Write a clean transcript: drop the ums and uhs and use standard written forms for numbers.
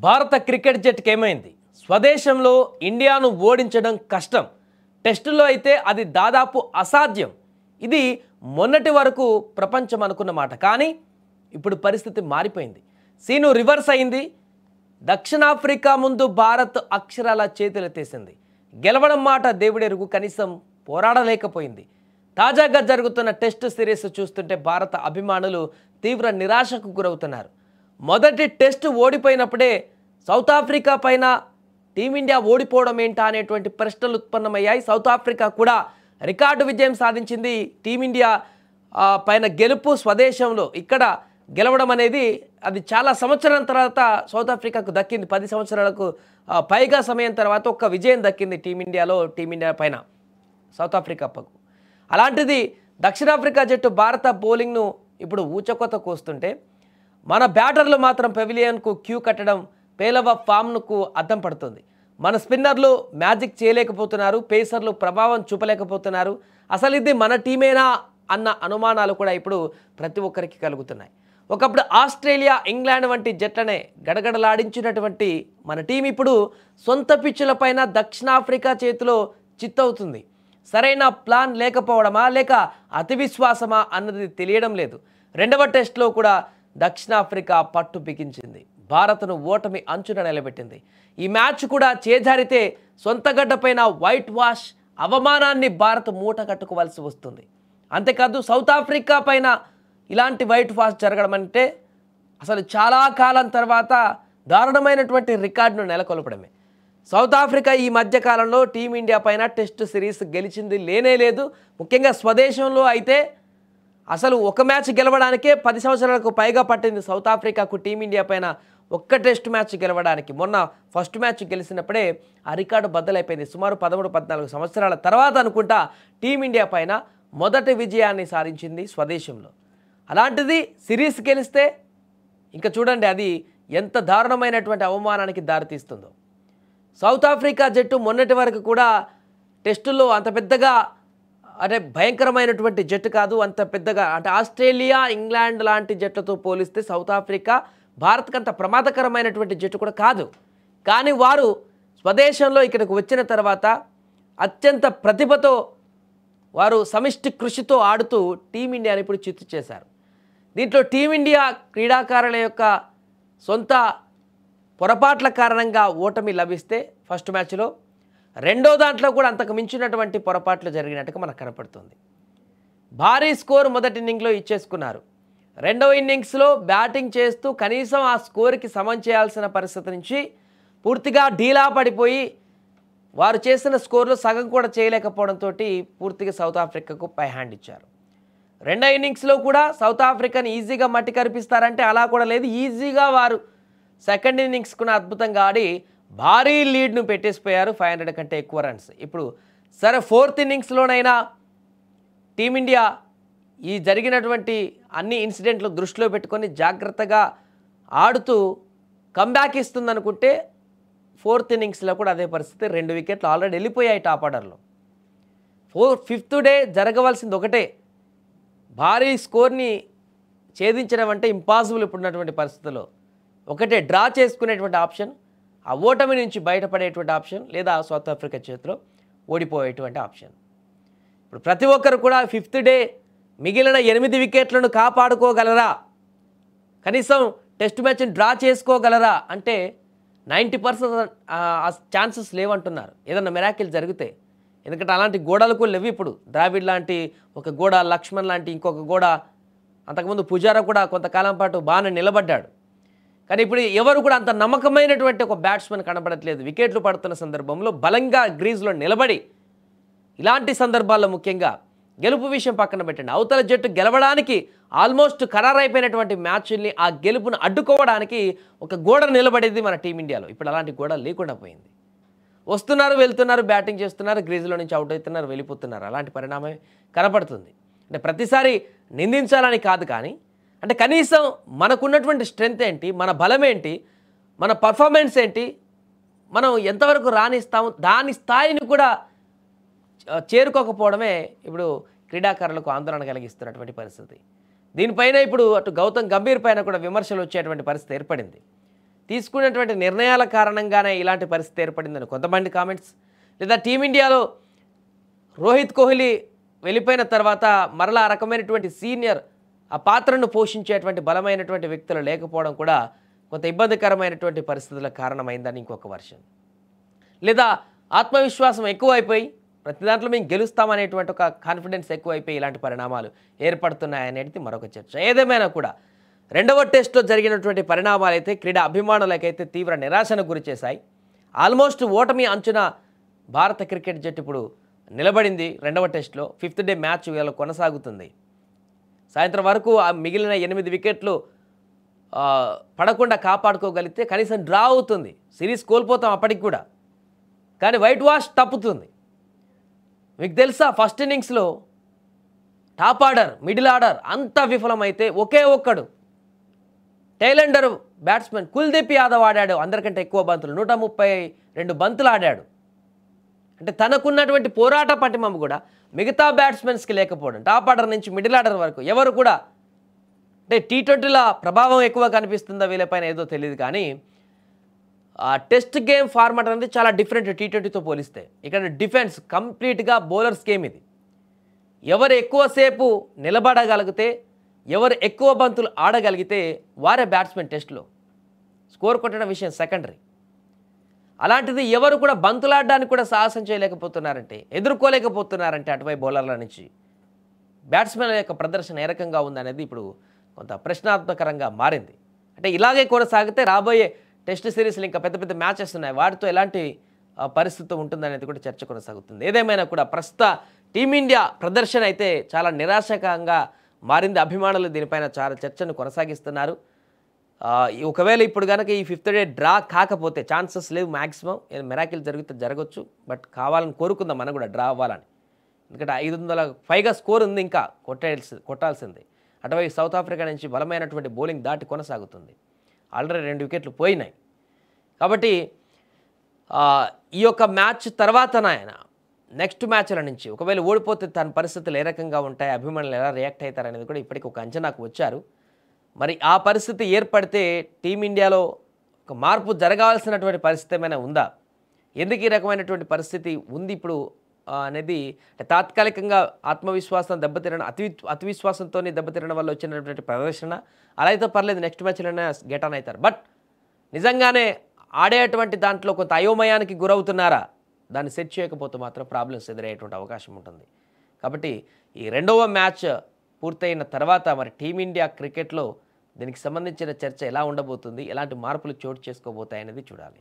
భారత క్రికెట్ జట్టుకి ఏమైంది? స్వదేశంలో ఇండియాను ఓడించడం కష్టం, టెస్టుల్లో అయితే అది దాదాపు అసాధ్యం. ఇది మొన్నటి వరకు ప్రపంచం అనుకున్న మాట. కానీ ఇప్పుడు పరిస్థితి మారిపోయింది. సీను రివర్స్ అయింది. దక్షిణాఫ్రికా ముందు భారత్ అక్షరాల చేతులెత్తేసింది. గెలవడం మాట దేవుడెరుగు, కనీసం పోరాడలేకపోయింది. తాజాగా జరుగుతున్న టెస్ట్ సిరీస్ చూస్తుంటే భారత అభిమానులు తీవ్ర నిరాశకు గురవుతున్నారు. మొదటి టెస్ట్ ఓడిపోయినప్పుడే సౌత్ ఆఫ్రికా పైన టీమిండియా ఓడిపోవడం ఏంటా అనేటువంటి ప్రశ్నలు ఉత్పన్నమయ్యాయి. సౌత్ ఆఫ్రికా కూడా రికార్డు విజయం సాధించింది. టీమిండియా పైన గెలుపు స్వదేశంలో ఇక్కడ గెలవడం అనేది అది చాలా సంవత్సరం తర్వాత సౌత్ ఆఫ్రికాకు దక్కింది. 10 సంవత్సరాలకు పైగా సమయం తర్వాత ఒక్క విజయం దక్కింది టీమిండియా పైన సౌత్ ఆఫ్రికా పైకి. అలాంటిది దక్షిణాఫ్రికా జట్టు భారత బౌలింగ్ను ఇప్పుడు ఊచకొత కోస్తుంటే మన బ్యాటర్లు మాత్రం పెవిలియన్కు క్యూ కట్టడం పేలవ ఫామ్కు అద్దం పడుతుంది. మన స్పిన్నర్లు మ్యాజిక్ చేయలేకపోతున్నారు, పేసర్లు ప్రభావం చూపలేకపోతున్నారు. అసలు ఇది మన టీమేనా అన్న అనుమానాలు కూడా ఇప్పుడు ప్రతి ఒక్కరికి కలుగుతున్నాయి. ఒకప్పుడు ఆస్ట్రేలియా, ఇంగ్లాండ్ వంటి జట్లనే గడగడలాడించినటువంటి మన టీం ఇప్పుడు సొంత పిచ్చులపైన దక్షిణాఫ్రికా చేతిలో చిత్తవుతుంది. సరైన ప్లాన్ లేకపోవడమా లేక అతి విశ్వాసమా అన్నది తెలియడం లేదు. రెండవ టెస్ట్లో కూడా దక్షిణాఫ్రికా పట్టు బిగించింది, భారత్ను ఓటమి అంచున నిలబెట్టింది. ఈ మ్యాచ్ కూడా చేజారితే సొంత గడ్డపైన వైట్ వాష్ అవమానాన్ని భారత్ మూట కట్టుకోవాల్సి వస్తుంది. అంతేకాదు సౌత్ ఆఫ్రికా పైన ఇలాంటి వైట్ వాష్ జరగడం అంటే అసలు చాలా కాలం తర్వాత దారుణమైనటువంటి రికార్డును నెలకొల్పడమే. సౌత్ ఆఫ్రికా ఈ మధ్యకాలంలో టీమిండియా పైన టెస్ట్ సిరీస్ గెలిచింది లేనే లేదు. ముఖ్యంగా స్వదేశంలో అయితే అసలు ఒక మ్యాచ్ గెలవడానికే 10 సంవత్సరాలకు పైగా పట్టింది సౌత్ ఆఫ్రికాకు టీమిండియా పైన ఒక్క టెస్ట్ మ్యాచ్ గెలవడానికి. మొన్న ఫస్ట్ మ్యాచ్ గెలిచినప్పుడే ఆ రికార్డు బద్దలైపోయింది. సుమారు 13-14 సంవత్సరాల తర్వాత అనుకుంటా టీమిండియా పైన మొదటి విజయాన్ని సాధించింది స్వదేశంలో. అలాంటిది సిరీస్ గెలిస్తే ఇంకా చూడండి అది ఎంత దారుణమైనటువంటి అవమానానికి దారితీస్తుందో. సౌత్ ఆఫ్రికా జట్టు మొన్నటి వరకు కూడా టెస్టుల్లో అంత పెద్దగా అంటే భయంకరమైనటువంటి జట్టు కాదు, అంత పెద్దగా అంటే ఆస్ట్రేలియా, ఇంగ్లాండ్ లాంటి జట్లతో పోలిస్తే సౌత్ ఆఫ్రికా భారత్కి అంత ప్రమాదకరమైనటువంటి జట్టు కూడా కాదు. కానీ వారు స్వదేశంలో ఇక్కడికి వచ్చిన తర్వాత అత్యంత ప్రతిభతో వారు సమిష్టి కృషితో ఆడుతూ టీమిండియాని ఇప్పుడు చిత్తు చేశారు. దీంట్లో టీమిండియా క్రీడాకారుల యొక్క సొంత పొరపాట్ల కారణంగా ఓటమి లభిస్తే ఫస్ట్ మ్యాచ్లో, రెండో దాంట్లో కూడా అంతకు మించినటువంటి పొరపాట్లు జరిగినట్టుగా మనకు కనపడుతుంది. భారీ స్కోర్ మొదటి ఇన్నింగ్స్లో ఇచ్చేసుకున్నారు. రెండవ ఇన్నింగ్స్లో బ్యాటింగ్ చేస్తూ కనీసం ఆ స్కోర్కి సమం చేయాల్సిన పరిస్థితి నుంచి పూర్తిగా డీలా పడిపోయి వారు చేసిన స్కోర్లో సగం కూడా చేయలేకపోవడంతో పూర్తిగా సౌత్ ఆఫ్రికాకు పై హ్యాండ్ ఇచ్చారు. రెండో ఇన్నింగ్స్లో కూడా సౌత్ ఆఫ్రికాని ఈజీగా మట్టి కనిపిస్తారంటే అలా కూడా లేదు. ఈజీగా వారు సెకండ్ ఇన్నింగ్స్ కూడా అద్భుతంగా ఆడి భారీ లీడ్ను పెట్టేసిపోయారు, 500 కంటే ఎక్కువ రన్స్. ఇప్పుడు సరే ఫోర్త్ ఇన్నింగ్స్లోనైనా టీమిండియా ఈ జరిగినటువంటి అన్ని ఇన్సిడెంట్లు దృష్టిలో పెట్టుకొని జాగ్రత్తగా ఆడుతూ కంబ్యాక్ ఇస్తుందనుకుంటే ఫోర్త్ ఇన్నింగ్స్లో కూడా అదే పరిస్థితి. 2 వికెట్లు ఆల్రెడీ వెళ్ళిపోయాయి టాప్ ఆర్డర్లో. ఫిఫ్త్ డే జరగవలసింది ఒకటే, భారీ స్కోర్ని ఛేదించడం అంటే ఇంపాసిబుల్ ఇప్పుడున్నటువంటి పరిస్థితుల్లో. ఒకటే డ్రా చేసుకునేటువంటి ఆప్షన్, ఆ ఓటమి నుంచి బయటపడేటువంటి ఆప్షన్, లేదా సౌత్ ఆఫ్రికా చేతిలో ఓడిపోయేటువంటి ఆప్షన్. ఇప్పుడు ప్రతి ఒక్కరు కూడా ఫిఫ్త్ డే మిగిలిన 8 వికెట్లను కాపాడుకోగలరా, కనీసం టెస్ట్ మ్యాచ్ని డ్రా చేసుకోగలరా అంటే 90% ఛాన్సెస్ లేవంటున్నారు ఏదన్నా మిరాకిల్ జరిగితే. ఎందుకంటే అలాంటి గోడలకు లేవు ఇప్పుడు. ద్రావిడ్ లాంటి ఒక గోడ, లక్ష్మణ్ లాంటి ఇంకొక గోడ, అంతకుముందు పుజారా కూడా కొంతకాలం పాటు బాగానే నిలబడ్డాడు. కానీ ఇప్పుడు ఎవరు కూడా అంత నమ్మకమైనటువంటి ఒక బ్యాట్స్మెన్ కనబడట్లేదు. వికెట్లు పడుతున్న సందర్భంలో బలంగా గ్రీజ్లో నిలబడి, ఇలాంటి సందర్భాల్లో ముఖ్యంగా గెలుపు విషయం పక్కన పెట్టండి, అవతల జట్టు గెలవడానికి ఆల్మోస్ట్ ఖరారైపోయినటువంటి మ్యాచ్ల్ని ఆ గెలుపును అడ్డుకోవడానికి ఒక గోడ నిలబడేది మన టీమిండియాలో. ఇప్పుడు అలాంటి గోడ లేకుండా పోయింది. వస్తున్నారు, వెళ్తున్నారు, బ్యాటింగ్ చేస్తున్నారు, గ్రీజ్లో నుంచి అవుట్ అవుతున్నారు, వెళ్ళిపోతున్నారు. అలాంటి పరిణామం కనపడుతుంది. అంటే ప్రతిసారి నిందించాలని కాదు, కానీ అంటే కనీసం మనకున్నటువంటి స్ట్రెంగ్త్ ఏంటి, మన బలం ఏంటి, మన పర్ఫార్మెన్స్ ఏంటి, మనం ఎంతవరకు రాణిస్తాము, దాని స్థాయిని కూడా చేరుకోకపోవడమే ఇప్పుడు క్రీడాకారులకు ఆందోళన కలిగిస్తున్నటువంటి పరిస్థితి. దీనిపైన ఇప్పుడు అటు గౌతమ్ గంభీర్ పైన కూడా విమర్శలు వచ్చేటువంటి పరిస్థితి ఏర్పడింది. తీసుకునేటువంటి నిర్ణయాల కారణంగానే ఇలాంటి పరిస్థితి ఏర్పడిందని కొంతమంది కామెంట్స్, లేదా టీమిండియాలో రోహిత్ కోహ్లీ వెళ్ళిపోయిన తర్వాత మరలా ఆ రకమైనటువంటి సీనియర్ ఆ పాత్రను పోషించేటువంటి బలమైనటువంటి వ్యక్తులు లేకపోవడం కూడా కొంత ఇబ్బందికరమైనటువంటి పరిస్థితులకు కారణమైందని ఇంకొక వర్షన్, లేదా ఆత్మవిశ్వాసం ఎక్కువైపోయి ప్రతి దాంట్లో మేము గెలుస్తామనేటువంటి ఒక కాన్ఫిడెన్స్ ఎక్కువైపోయి ఇలాంటి పరిణామాలు ఏర్పడుతున్నాయనేది మరొక చర్చ. ఏదేమైనా కూడా రెండవ టెస్ట్లో జరిగినటువంటి పరిణామాలు అయితే క్రీడా అభిమానులకైతే తీవ్ర నిరాశను గురి చేశాయి. ఆల్మోస్ట్ ఓటమి అంచున భారత క్రికెట్ జట్టు ఇప్పుడు నిలబడింది. రెండవ టెస్ట్లో 5th డే మ్యాచ్ ఇవాళ కొనసాగుతుంది. సాయంత్రం వరకు ఆ మిగిలిన 8 వికెట్లు పడకుండా కాపాడుకోగలిగితే కనీసం డ్రా అవుతుంది. సిరీస్ కోల్పోతాం అప్పటికి కూడా, కానీ వైట్ వాష్ తప్పుతుంది. మీకు తెలుసా, ఫస్ట్ ఇన్నింగ్స్లో టాప్ ఆర్డర్, మిడిల్ ఆర్డర్ అంతా విఫలమైతే ఒకే ఒక్కడు టైలెండర్ బ్యాట్స్మెన్ కుల్దీప్ యాదవ్ ఆడాడు. అందరికంటే ఎక్కువ బంతులు 132 బంతులు ఆడాడు. అంటే తనకున్నటువంటి పోరాట పటిమం కూడా మిగతా బ్యాట్స్మెన్స్కి లేకపోవడం, టాప్ ఆర్డర్ నుంచి మిడిల్ ఆర్డర్ వరకు ఎవరు కూడా, అంటే T20ల ప్రభావం ఎక్కువ కనిపిస్తుందా వీళ్ళపైన ఏదో తెలియదు, కానీ ఆ టెస్ట్ గేమ్ ఫార్మాట్ అనేది చాలా డిఫరెంట్ T20తో పోలిస్తే. ఇక్కడ డిఫెన్స్ కంప్లీట్గా బౌలర్స్ గేమ్ ఇది. ఎవరు ఎక్కువసేపు నిలబడగలిగితే, ఎవరు ఎక్కువ బంతులు ఆడగలిగితే వారే బ్యాట్స్మెన్. టెస్ట్లో స్కోర్ కొట్టడం విషయం సెకండరీ. అలాంటిది ఎవరు కూడా బంతులు ఆడడానికి కూడా సాహసం చేయలేకపోతున్నారంటే, ఎదుర్కోలేకపోతున్నారంటే అటువైపు బౌలర్ల నుంచి బ్యాట్స్మెన్ల యొక్క ప్రదర్శన ఏ రకంగా ఉందనేది ఇప్పుడు కొంత ప్రశ్నాత్మకరంగా మారింది. అంటే ఇలాగే కొనసాగితే రాబోయే టెస్ట్ సిరీస్లు ఇంకా పెద్ద పెద్ద మ్యాచెస్ ఉన్నాయి, వాటితో ఎలాంటి పరిస్థితి ఉంటుందనేది కూడా చర్చ కొనసాగుతుంది. ఏదేమైనా కూడా ప్రస్తుత టీమిండియా ప్రదర్శన అయితే చాలా నిరాశకంగా మారింది. అభిమానులు దీనిపైన చాలా చర్చను కొనసాగిస్తున్నారు. ఒకవేళ ఇప్పుడు కనుక ఈ 5th డే డ్రా కాకపోతే ఛాన్సెస్ లేవు, మ్యాక్సిమం మిరాకిల్ జరిగితే జరగవచ్చు. బట్ కావాలని కోరుకుందాం మనం కూడా డ్రా అవ్వాలని, ఎందుకంటే 500 పైగా స్కోర్ ఉంది, ఇంకా కొట్టాల్సింది. అటువైపు సౌత్ ఆఫ్రికా నుంచి బలమైనటువంటి బౌలింగ్ దాటి కొనసాగుతుంది. ఆల్రెడీ 2 వికెట్లు పోయినాయి. కాబట్టి ఈ యొక్క మ్యాచ్ తర్వాత నెక్స్ట్ మ్యాచ్ల నుంచి ఒకవేళ ఓడిపోతే తన పరిస్థితులు ఏ రకంగా ఉంటాయి, అభిమానులు ఎలా రియాక్ట్ అవుతారనేది కూడా ఇప్పటికి ఒక అంచనాకు వచ్చారు. మరి ఆ పరిస్థితి ఏర్పడితే టీమిండియాలో ఒక మార్పు జరగాల్సినటువంటి పరిస్థితి ఏమైనా ఉందా, ఎందుకు ఈ రకమైనటువంటి పరిస్థితి ఉంది ఇప్పుడు అనేది, తాత్కాలికంగా ఆత్మవిశ్వాసం దెబ్బతినడం, అతి విశ్వాసంతో దెబ్బతినడం వల్ల వచ్చినటువంటి ప్రదర్శన అలా అయితే పర్లేదు, నెక్స్ట్ మ్యాచ్లోనే గెట్ ఆన్ అవుతారు. బట్ నిజంగానే ఆడేటువంటి దాంట్లో కొంత అయోమయానికి గురవుతున్నారా, దాన్ని సెట్ చేయకపోతే మాత్రం ప్రాబ్లమ్స్ ఎదురయ్యేటువంటి అవకాశం ఉంటుంది. కాబట్టి ఈ రెండవ మ్యాచ్ పూర్తయిన తర్వాత మరి టీమిండియా క్రికెట్లో దీనికి సంబంధించిన చర్చ ఎలా ఉండబోతుంది, ఎలాంటి మార్పులు చోటు చేసుకోబోతాయనేది చూడాలి.